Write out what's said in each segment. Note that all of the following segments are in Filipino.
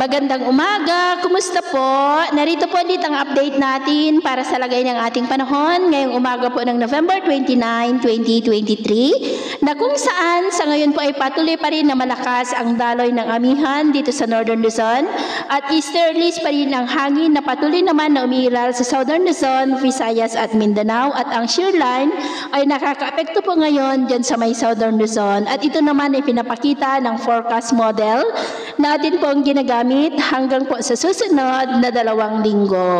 Magandang umaga, kumusta po? Narito po ulit ang update natin para sa lagay ng ating panahon ngayong umaga po ng November 29, 2023 na kung saan sa ngayon po ay patuloy pa rin na malakas ang daloy ng amihan dito sa Northern Luzon at easterlies pa rin ang hangin na patuloy naman na umiiral sa Southern Luzon, Visayas at Mindanao at ang shear line ay nakakaapekto po ngayon dyan sa may Southern Luzon at ito naman ay pinapakita ng forecast model natin po ang ginagamit hanggang po sa susunod na 2 linggo.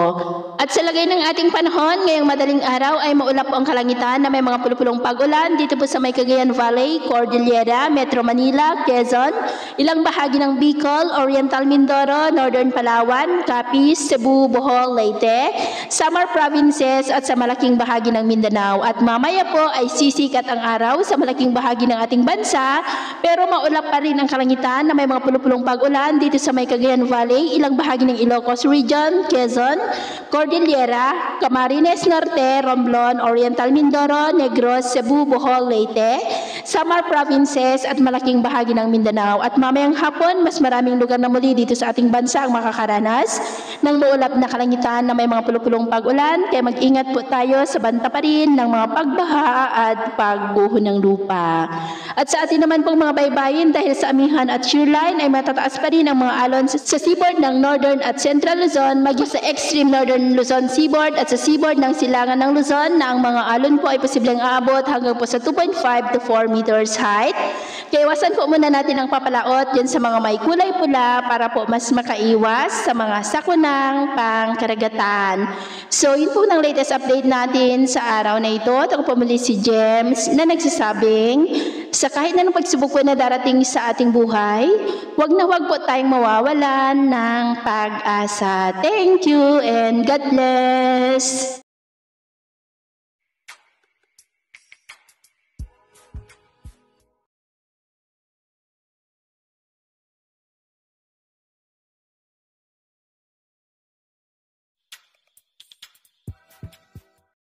At sa lagay ng ating panahon, ngayong madaling araw ay maulap po ang kalangitan na may mga pulupulong pag-ulan dito po sa may Cagayan Valley, Cordillera, Metro Manila, Quezon, ilang bahagi ng Bicol, Oriental Mindoro, Northern Palawan, Capiz, Cebu, Bohol, Leyte, Samar Provinces at sa malaking bahagi ng Mindanao. At mamaya po ay sisikat ang araw sa malaking bahagi ng ating bansa pero maulap pa rin ang kalangitan na may mga pulupulong pag-ulan dito sa may Cagayan Valley, ilang bahagi ng Ilocos Region, Quezon, Cordillera, Camarines Norte, Romblon, Oriental Mindoro, Negros, Cebu, Bohol, Leyte, Samar Provinces at malaking bahagi ng Mindanao. At mamayang hapon, mas maraming lugar na muli dito sa ating bansa ang makakaranas ng maulap na kalangitan na may mga pulupulong pag-ulan. Kaya mag-ingat po tayo sa banta pa rin ng mga pagbaha at pagguho ng lupa. At sa atin naman pong mga baybayin dahil sa amihan at shear line ay matataas pa rin ang mga alon sa seaboard ng Northern at Central Luzon, maging sa extreme Northern Luzon seaboard at sa seaboard ng Silangan ng Luzon na ang mga alon po ay posibleng aabot hanggang po sa 2.5 to 4 meters height. Kaya iwasan po muna natin ang papalaot dyan sa mga may kulay pula para po mas makaiwas sa mga sakunang pangkaragatan. So yun po ang latest update natin sa araw na ito. At ako po muli si James na nagsasabing sa kahit na ng pagsubok po na darating sa ating buhay, wag na wag po tayong mawawalan ng pag-asa. Thank you and God bless!